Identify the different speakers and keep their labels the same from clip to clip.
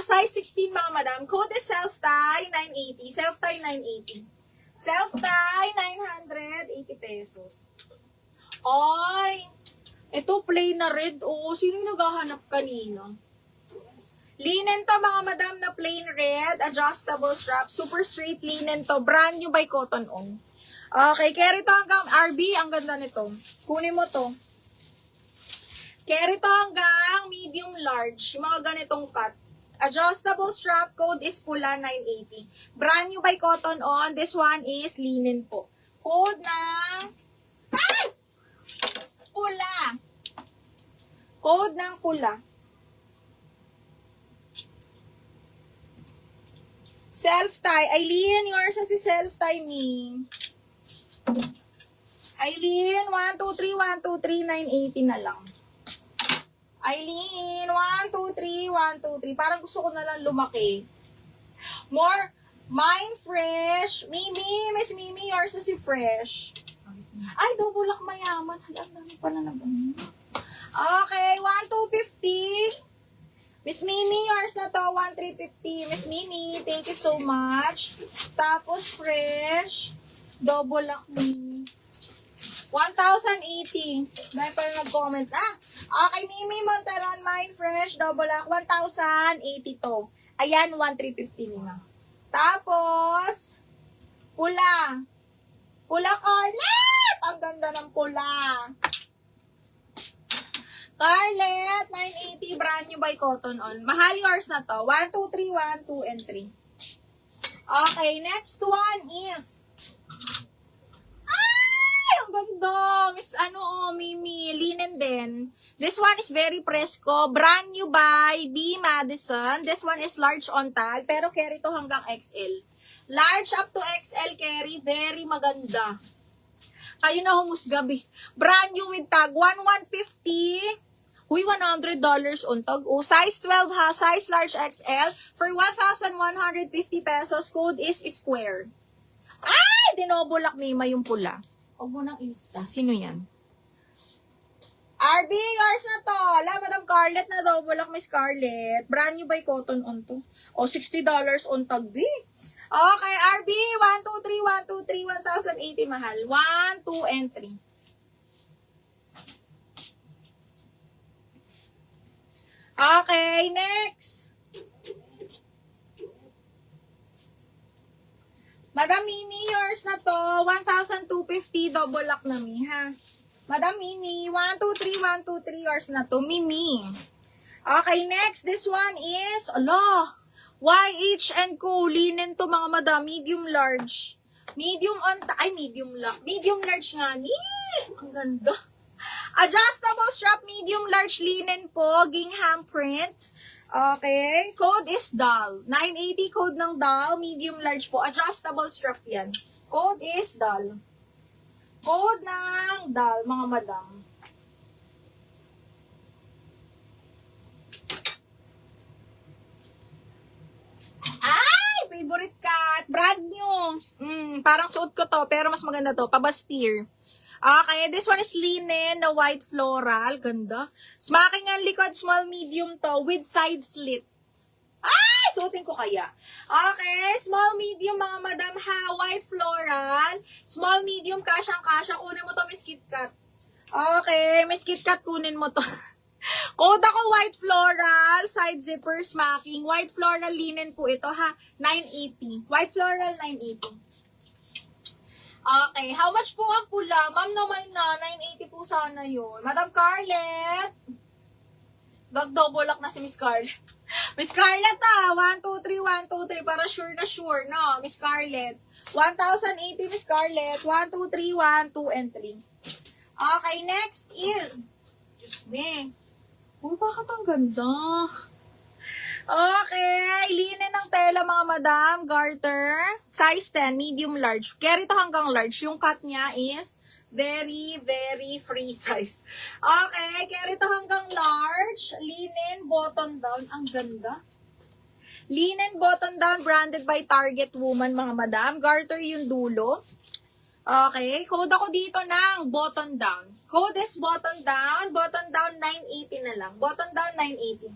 Speaker 1: size 16 mga madam. Code is self-tie, 980. Self-tie, 980. Self-tie, 980 pesos. Ay, ito plain na red. Oo, sino yung naghahanap kanina? Linen to mga madam na plain red, adjustable strap, super straight linen to. Brand new by Cotton On. Okay, carry to hanggang RB. Ang ganda nito. Kunin mo to. Carry to hanggang medium large. Yung mga ganitong cut. Adjustable strap, code is pula 980. Brand new by Cotton On. This one is linen po. Code ng pula. Code ng pula. Self-tie. Aileen, yours na si self-tie me. Aileen, 1, 2, 3, 1, 2, 3, 980 na lang. Aileen, 1, 2, 3, 1, 2, 3. Parang gusto ko na lang lumaki. More, mine fresh. Mimi, Miss Mimi, yours na si fresh. Ay, double-lock mayaman. Ang dami pala na ba? Okay, 1, 2, 50. Miss Mimi, yours na to, 1,350. Miss Mimi, thank you so much. Tapos, fresh. Double lock mo. 1,080. Dahil pala nag-comment. Okay, Mimi Monteron, mine fresh, double lock, 1,080 to. Ayan, 1,350 na. Tapos, pula. Pula Carlet! Ang ganda ng pula. Carlet, 980, brand new by Cotton On. Mahal yours na to. 1, 2, 3, 1, 2, and 3. Okay, next one is... Ay! Ang ganda! Miss, Mimi, linen din. This one is very fresco. Brand new by B. Madison. This one is large on tag, pero carry to hanggang XL. Large up to XL carry. Very maganda. Kayo na humusga, brand new with tag. 1,150. Uy, $100 on tag. Oh, size 12 ha. Size large XL. For 1,150 pesos. Code is square. Ay! Dinobulak Mima yung pula. Huwag mo nang insta. Sino yan? RB, yours na to. Ala, Madam Scarlett na double-lock, Miss Scarlett. Brand new by Cotton On to. O, $60 on tag, B. Okay, RB. 1, 2, 3, 1, 2, 3. 1,080 mahal. 1, 2, and 3. Okay, next. Madam Mimi, yours na to. 1,250, double lock na mi, ha? Madam Mimi, 1, 2, 3, 1, 2, 3, yours na to. Mimi. Okay, next. This one is, YH and Co. Linen to mga madam. Medium large. Medium large nga ni. Ang ganda. Adjustable strap, medium large linen po, gingham print. Okay, code is doll. 980 code ng doll, medium large po. Adjustable strap yan. Code is doll. Code ng doll, mga madam. Ay, favorite cut. Brand new. Parang suot ko to, pero mas maganda to. Pabastir. Okay, this one is linen na white floral. Ganda. Smacking ang likod, small medium to with side slit. Ay, suotin ko kaya. Okay, small medium mga madam ha, white floral. Small medium, kasyang-kasya. Kunin mo to, Miss KitKat. Okay, Miss KitKat, kunin mo to. Code ako, white floral, side zipper, smacking. White floral linen po ito ha, 980. White floral, 980. Okay, how much po ang pula? Ma'am naman na, 980 po sana yun. Madam Scarlett. Double lock na si Miss Scarlett. Miss Scarlett 1, 2, 3, 1, 2, 3. Para sure na sure, no? Miss Scarlett. 1,080 Miss Scarlett. 1, 2, 3, 1, 2, and 3. Okay, next is, Diyos me. Uy, bakit ang ganda? Okay, linen ng tela mga madam, garter, size 10, medium large. Carry to hanggang large. Yung cut niya is very, very free size. Okay, carry to hanggang large, linen, button down. Ang ganda. Linen, button down, branded by Target Woman mga madam. Garter yung dulo. Okay, code ako dito ng button down. Code is button down 980 na lang. Button down, 980.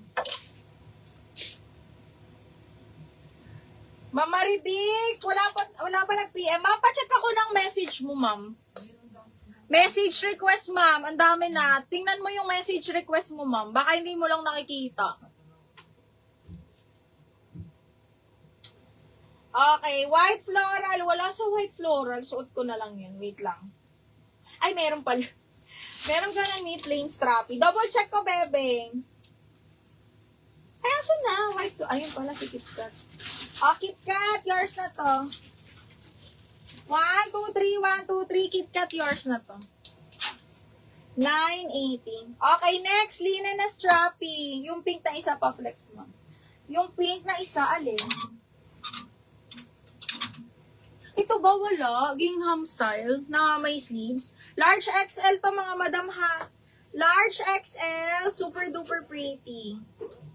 Speaker 1: Ma'am Maribik, wala pa nag-PM. Ma'am, pacheck ako ng message mo, ma'am. Message request, ma'am. Ang dami na. Tingnan mo yung message request mo, ma'am. Baka hindi mo lang nakikita. Okay, white floral. Wala sa white floral. Suot ko na lang yun. Wait lang. Ay, meron pala. Meron ka na ni plain strappy. Double check ko, bebe. Ay, asan na? White floral. Ayun pala si KitKat. Oh, KitKat. Yours na to. 1, 2, 3, 1, 2, 3. KitKat, yours na to. 9.80. Okay, next. Linen na strappy. Yung pink na isa pa, flex mo. Yung pink na isa, alin? Ito ba wala? Gingham style na may sleeves. Large XL to mga madam ha. Large XL, super duper pretty.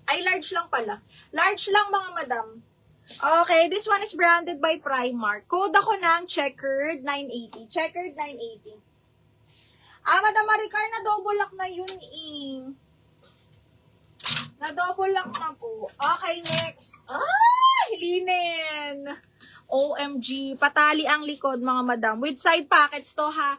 Speaker 1: Ay, large lang pala. Large lang mga madam. Okay, this one is branded by Primark. Code ako ng checkered 980. Checkered 980. Madam Maricar, na double lock na yun eh. Na double lock na po. Okay, next. Linen. OMG. Patali ang likod, mga madam. With side pockets to, ha.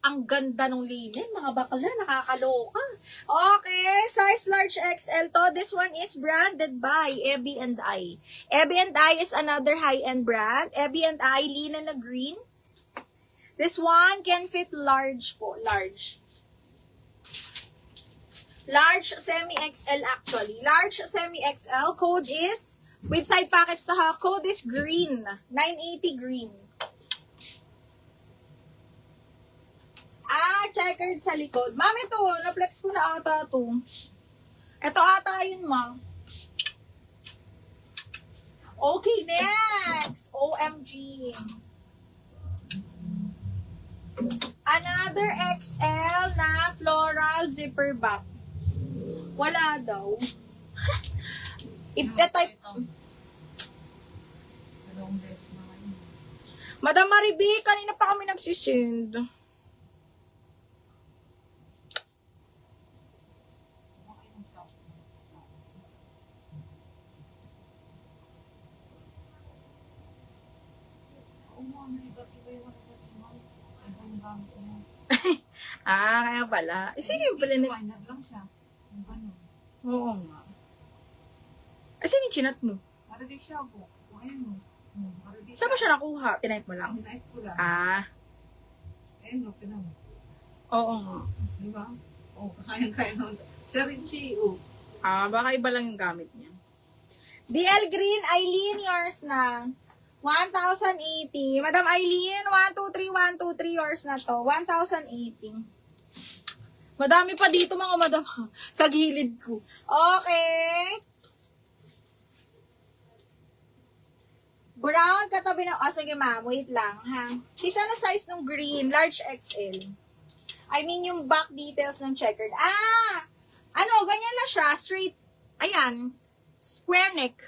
Speaker 1: Ang ganda ng linen. Mga bakla, nakakaloka. Okay, size large XL to. This one is branded by Ebby and I. Ebby and I is another high-end brand. Ebby and I, linen na green. This one can fit large po. Large. Large semi-XL actually. Large semi-XL. Code is, with side pockets to ha, code is green. 980 green. Checkered sa likod. Ma'am, ito, na-flex ko na ata ito. Ito ata yun, ma'am. Okay, next. OMG. Another XL na floral zipper back. Wala daw. Type. Madam Maribi, kanina pa kami nagsisend. Kaya pala. Sino yung pala na? Oo nga. Sino yung chinat mo?
Speaker 2: Para di siya po. Ayun mo.
Speaker 1: Saan ba siya nakuha? Tinipe mo lang?
Speaker 2: Tinipe ko lang. Ayun mo, tinan mo.
Speaker 1: Oo nga.
Speaker 2: Diba? Kaya nun. Sa Rinchi,
Speaker 1: baka iba lang yung gamit niya. DL Green, Eileen, yours na. 1,080. Madam Eileen, 1, 2, 3, 1, 2, 3, yours na to. 1,080. Madami pa dito mga madam sa gilid ko. Okay. Brown, katabi ng, sige ma'am, wait lang ha. Sis, ano size ng green? Large XL. I mean yung back details ng checkered. Ganyan lang siya. Straight, ayan. Square neck.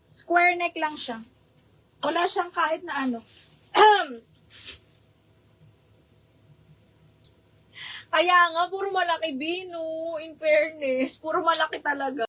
Speaker 1: Square neck lang siya. Wala siyang kahit na ano. Kaya nga, puro malaki Bino. In fairness, puro malaki talaga.